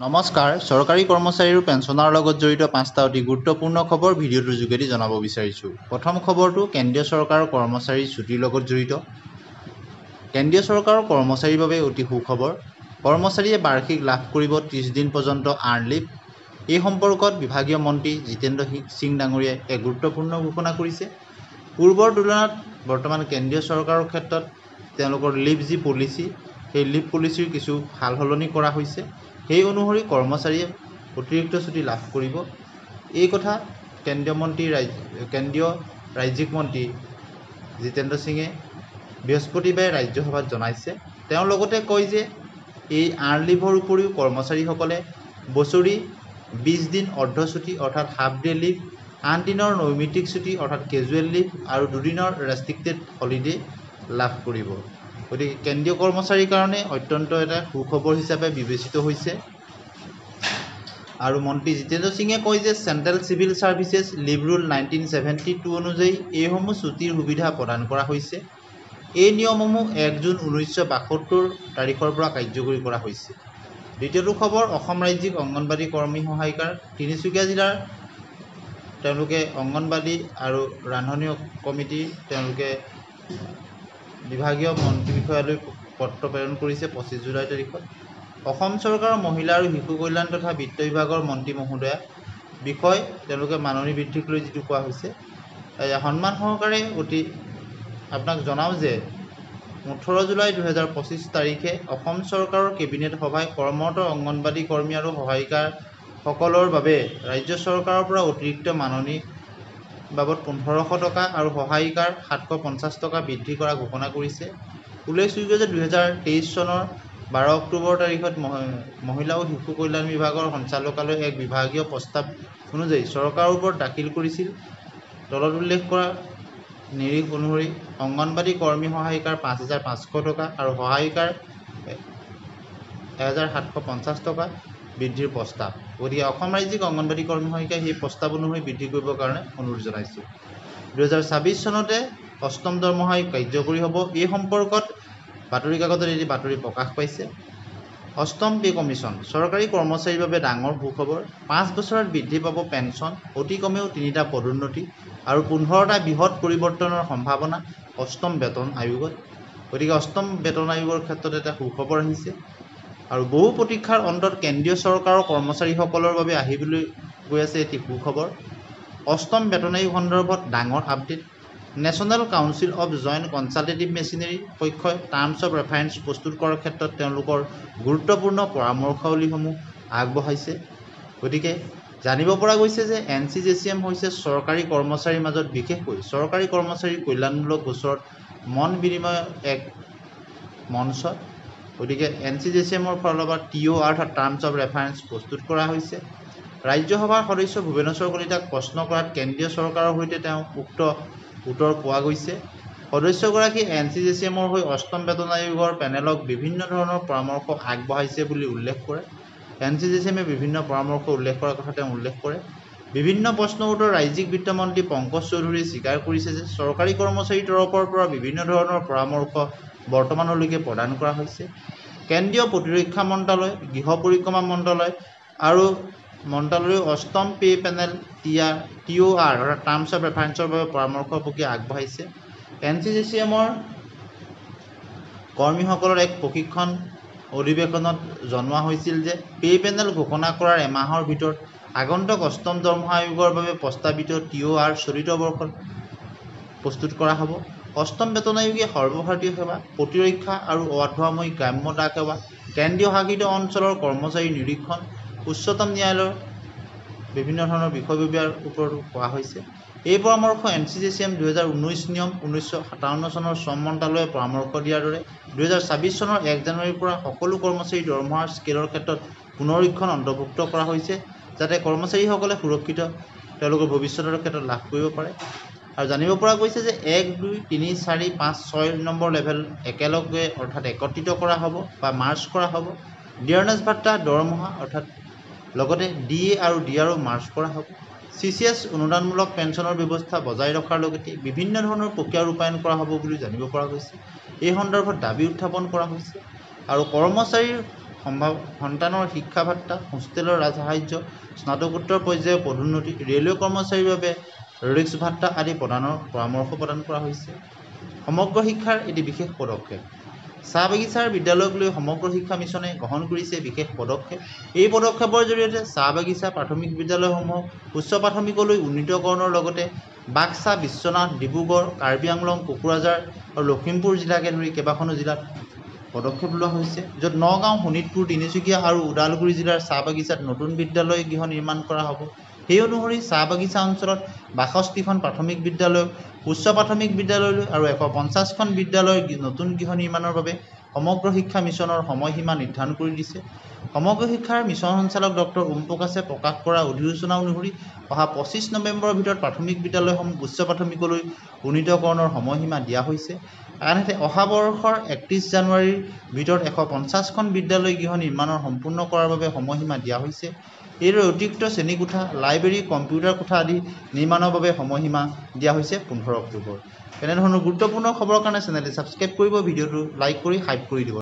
নমস্কাৰ, চৰকাৰী কৰ্মচাৰী আৰু পেঞ্চনাৰৰ লগত জড়িত 5টা অতি গুৰুত্বপূৰ্ণ খবৰ ভিডিঅ'টোৰ যোগেদি জনাব বিচাৰিছোঁ। প্ৰথম খবৰটো কেন্দ্ৰীয় চৰকাৰৰ কৰ্মচাৰী ছুটিৰ লগত জড়িত। কেন্দ্ৰীয় চৰকাৰৰ কৰ্মচাৰীৰ বাবে অতি সুখবৰ। কৰ্মচাৰীয়ে বাৰ্ষিক লাভ কৰিব 30 দিন পৰ্যন্ত আৰ্ণ লিভ। এই সম্পৰ্কত বিভাগীয় মন্ত্ৰী জিতেন্দ্ৰ সিং ডাঙৰীয়াই এক গুৰুত্বপূৰ্ণ ঘোষণা কৰিছে। পূৰ্বৰ তুলনাত বৰ্তমান কেন্দ্ৰীয় চৰকাৰৰ ক্ষেত্ৰত তেওঁলোকৰ লিভ যি পলিচি, সেই লিভ পলিচিৰ কিছু সাল সলনি কৰা হৈছে। সেই অনুসৰি কৰ্মচাৰীয়ে অতিৰিক্ত ছুটি লাভ কৰিব। এই কথা কেন্দ্ৰীয় ৰাজ্যিক মন্ত্ৰী জিতেন্দ্ৰ সিঙে বৃহস্পতিবাৰে ৰাজ্যসভাত জনাইছে। তেওঁ লগতে কয় যে এই আৰ্ণ লিভৰ উপৰিও কৰ্মচাৰীসকলে বছৰি 20 দিন অৰ্ধ ছুটি অৰ্থাৎ হাফ ডে লিভ, 8 দিনৰ নৈমিত্তিক ছুটি অৰ্থাৎ কেজুৱেল লিভ আৰু 2 দিনৰ ৰেষ্ট্ৰিক্টেড হলিডে লাভ কৰিব। গতিকে কেন্দ্ৰীয় কৰ্মচাৰীৰ কাৰণে অত্যন্ত এটা সুখবৰ হিচাপে বিবেচিত হৈছে। আৰু মন্ত্ৰী জিতেন্দ্ৰ সিঙে কয় যে central civil services leave rule 1972 অনুযায়ী এইসমূহ ছুটিৰ সুবিধা প্ৰদান কৰা হৈছে। এই নিয়মসমূহ 1 জুন 1972 তাৰিখৰ পৰা কাৰ্যকৰী কৰা হৈছে। দ্বিতীয়টো খবৰ অসম ৰাজ্যিক অংগনবাড়ী কৰ্মী সহায়িকাৰ তিনিচুকীয়া জিলাৰ তেওঁলোকে অংগনবাড়ী আৰু ৰান্ধনী কমিটিৰ তেওঁলোকে বিভাগীয় মন্ত্ৰী বিষয়ালৈ পত্ৰ প্ৰেৰণ কৰিছে 25 জুলাই তাৰিখত। অসম চৰকাৰৰ মহিলা আৰু শিশু কল্যাণ তথা বিত্ত বিভাগৰ মন্ত্ৰী মহোদয়া বিষয় তেওঁলোকে মাননী বৃদ্ধিক লৈ যিটো কোৱা হৈছে, সন্মান সহকাৰে আপোনাক জনাওঁ যে 18 জুলাই 2025 তাৰিখে অসম চৰকাৰৰ কেবিনেট সভাই কৰ্মৰত অংগনবাড়ী কৰ্মী আৰু সহায়িকাসকলৰ বাবে ৰাজ্য চৰকাৰৰ পৰা অতিৰিক্ত মাননী বাবদ 1500 টকা আৰু সহায়িকাৰ 750 টকা বৃদ্ধি কৰা ঘোষণা কৰিছে। উল্লেখযোগ্য যে 2023 চনৰ 12 অক্টোবৰ তাৰিখত মহিলা আৰু শিশু কল্যাণ বিভাগৰ সঞ্চালকালয়ে এক বিভাগীয় প্ৰস্তাৱ অনুযায়ী চৰকাৰৰ ওপৰত দাখিল কৰিছিল। তলত উল্লেখ কৰা নিৰিখ অনুসৰি অংগনবাড়ী কৰ্মী সহায়িকাৰ 5500 টকা আৰু সহায়িকাৰ 1750 টকা বৃদ্ধিৰ প্ৰস্তাৱ। গতিকে অসম ৰাজ্যিক অংগনবাড়ী কৰ্মী সহায়িকাই সেই প্ৰস্তাৱ অনুসৰি বৃদ্ধি কৰিবৰ কাৰণে অনুৰোধ জনাইছিল। 2026 চনতে 8ম দৰমহা আয়োগ কাৰ্যকৰী হ'ব। এই সম্পৰ্কত বাতৰি কাকতত এটি বাতৰি প্ৰকাশ পাইছে। 8ম পে কমিশ্যন চৰকাৰী কৰ্মচাৰীৰ বাবে ডাঙৰ সুখবৰ। 5 বছৰত বৃদ্ধি পাব পেঞ্চন, অতি কমেও 3টা পদোন্নতি আৰু 15টা বৃহৎ পৰিৱৰ্তনৰ সম্ভাৱনা 8ম বেতন আয়োগত। গতিকে 8ম বেতন আয়োগৰ ক্ষেত্ৰত এটা সুখবৰ আহিছে। আৰু বহু প্ৰতীক্ষাৰ অন্তত কেন্দ্ৰীয় চৰকাৰৰ কৰ্মচাৰীসকলৰ বাবে আহিবলৈ গৈ আছে এটি সুখবৰ। 8ম বেতন আয়োগ সন্দৰ্ভত ডাঙৰ update. National council of joint consultative machinery পক্ষই টাৰ্মছ অৱ ৰেফাৰেন্স প্ৰস্তুত কৰাৰ ক্ষেত্ৰত তেওঁলোকৰ গুৰুত্বপূৰ্ণ পৰামৰ্শাৱলীসমূহ আগবঢ়াইছে। গতিকে জানিব পৰা গৈছে যে NCJCM হৈছে চৰকাৰী কৰ্মচাৰীৰ মাজত বিশেষকৈ চৰকাৰী কৰ্মচাৰীৰ কল্যাণমূলক গোচৰত মত বিনিময়ৰ এক মঞ্চ। গতিকে NCJCMৰ ফালৰ পৰা TOR অৰ্থাৎ টাৰ্মছ অৱ ৰেফাৰেন্স প্ৰস্তুত কৰা হৈছে। ৰাজ্যসভাৰ সদস্য ভুৱনেশ্বৰ কলিতাক প্ৰশ্ন কৰাত কেন্দ্ৰীয় চৰকাৰৰ সৈতে তেওঁ উক্ত উত্তৰ পোৱা গৈছে। সদস্যগৰাকীয়ে NCJCMৰ হৈ 8ম বেতন আয়োগৰ পেনেলক বিভিন্ন ধৰণৰ পৰামৰ্শ আগবঢ়াইছে বুলি উল্লেখ কৰে। NCJCMে বিভিন্ন পৰামৰ্শ উল্লেখ কৰাৰ কথা তেওঁ উল্লেখ কৰে। বিভিন্ন প্ৰশ্নৰ উত্তৰ ৰাজ্যিক বিত্তমন্ত্ৰী পংকজ চৌধুৰীয়ে স্বীকাৰ কৰিছে যে চৰকাৰী কৰ্মচাৰীৰ তৰফৰ পৰা বিভিন্ন ধৰণৰ পৰামৰ্শ বৰ্তমানলৈকে প্ৰদান কৰা হৈছে। কেন্দ্ৰীয় প্ৰতিৰক্ষা মন্ত্ৰালয়, গৃহ পৰিক্ৰমা মন্ত্ৰালয় আৰু মন্ত্ৰালয়েও 8ম পে পেনেল TOR অৰ্থাৎ টাৰ্মছ অৱ ৰেফাৰেন্সৰ বাবে পৰামৰ্শ প্ৰক্ৰিয়া আগবঢ়াইছে। NCJCMৰ কৰ্মীসকলৰ এক প্ৰশিক্ষণ অধিৱেশনত জনোৱা হৈছিল যে পে পেনেল ঘোষণা কৰাৰ এমাহৰ ভিতৰত আগন্তুক 8ম দৰমহা আয়োগৰ বাবে প্ৰস্তাৱিত TOR চলিত বৰ্ষত প্ৰস্তুত কৰা হ'ব। 8ম বেতন আয়োগে সৰ্বভাৰতীয় সেৱা, প্ৰতিৰক্ষা আৰু অৰ্ধসামৰিক গ্ৰাম্য ডাক সেৱা, কেন্দ্ৰীয় শাসিত অঞ্চলৰ কৰ্মচাৰী নিৰীক্ষণ, উচ্চতম ন্যায়ালয়ৰ বিভিন্ন ধৰণৰ বিষয়ববীয়াৰ ওপৰতো কোৱা হৈছে। এই পৰামৰ্শ NCJCM 2019 নিয়ম 1957 চনৰ শ্ৰম মন্ত্ৰালয়ে পৰামৰ্শ দিয়াৰ দৰে 2026 চনৰ 1 জানুৱাৰীৰ পৰা সকলো কৰ্মচাৰী দৰমহাৰ স্কেলৰ ক্ষেত্ৰত পুনৰীক্ষণ অন্তৰ্ভুক্ত কৰা হৈছে, যাতে কৰ্মচাৰীসকলে সুৰক্ষিত তেওঁলোকৰ ভৱিষ্যতৰ ক্ষেত্ৰত লাভ কৰিব পাৰে। আৰু জানিব পৰা গৈছে যে 1, 2, 3, 4, 5, 6 নম্বৰ লেভেল একেলগে অৰ্থাৎ একত্ৰিত কৰা হ'ব বা মাৰ্জ কৰা হ'ব। ডিয়াৰনেছ ভাত্তা, দৰমহা অৰ্থাৎ লগতে DA আৰু DRও মাৰ্জ কৰা হ'ব। CCS অনুদানমূলক পেঞ্চনৰ ব্যৱস্থা বজাই ৰখাৰ লগতে বিভিন্ন ধৰণৰ প্ৰক্ৰিয়া ৰূপায়ণ কৰা হ'ব বুলি জানিব পৰা গৈছে। এই সন্দৰ্ভত দাবী উত্থাপন কৰা হৈছে। আৰু কৰ্মচাৰীৰ সন্তানৰ শিক্ষা ভাত্তা, হোষ্টেলৰ ৰাজসাহায্য, স্নাতকোত্তৰ পৰ্যায়ৰ পদোন্নতি, ৰেলৱে কৰ্মচাৰীৰ বাবে ৰিক্স ভাত্তা আদি প্ৰদানৰ পৰামৰ্শ প্ৰদান কৰা হৈছে। সমগ্ৰ শিক্ষাৰ এটি বিশেষ পদক্ষেপ। চাহ বাগিচাৰ বিদ্যালয়ক লৈ সমগ্ৰ শিক্ষা মিছনে গ্ৰহণ কৰিছে বিশেষ পদক্ষেপ। এই পদক্ষেপৰ জৰিয়তে চাহ বাগিচা প্ৰাথমিক বিদ্যালয়সমূহক উচ্চ প্ৰাথমিকলৈ উন্নীতকৰণৰ লগতে বাক্সা, বিশ্বনাথ, ডিব্ৰুগড়, কাৰ্বি আংলং, কোকৰাঝাৰ আৰু লখিমপুৰ জিলাকে ধৰি কেইবাখনো জিলাত পদক্ষেপ লোৱা হৈছে, য'ত নগাঁও, শোণিতপুৰ, তিনিচুকীয়া আৰু ওদালগুৰি জিলাৰ চাহ বাগিচাত নতুন বিদ্যালয় গৃহ নিৰ্মাণ কৰা হ'ব। সেই অনুসৰি চাহ বাগিচা অঞ্চলত 62খন প্ৰাথমিক বিদ্যালয়, উচ্চ প্ৰাথমিক বিদ্যালয়লৈ আৰু 150খন বিদ্যালয়ৰ নতুন গৃহ নিৰ্মাণৰ বাবে সমগ্ৰ শিক্ষা মিছনৰ সময়সীমা নিৰ্ধাৰণ কৰি দিছে। সমগ্ৰ শিক্ষাৰ মিছন সঞ্চালক ডক্টৰ ওম প্ৰকাশে প্ৰকাশ কৰা অধিসূচনা অনুসৰি অহা 25 নৱেম্বৰৰ ভিতৰত প্ৰাথমিক বিদ্যালয়সমূহ উচ্চ প্ৰাথমিকলৈ উন্নীতকৰণৰ সময়সীমা দিয়া হৈছে। আনহাতে অহা বৰ্ষৰ 31 জানুৱাৰীৰ ভিতৰত 150খন বিদ্যালয় গৃহ নিৰ্মাণৰ সম্পূৰ্ণ কৰাৰ বাবে সময়সীমা দিয়া হৈছে। এইদৰে অতিৰিক্ত শ্ৰেণীকোঠা, লাইব্ৰেৰী, কম্পিউটাৰ কোঠা আদি নিৰ্মাণৰ বাবে সময়সীমা দিয়া হৈছে 15 অক্টোবৰ। এনেধৰণৰ গুৰুত্বপূৰ্ণ খবৰৰ কাৰণে চেনেলটি ছাবস্ক্ৰাইব কৰিব, ভিডিঅ'টো লাইক কৰি হাইপ কৰি দিব।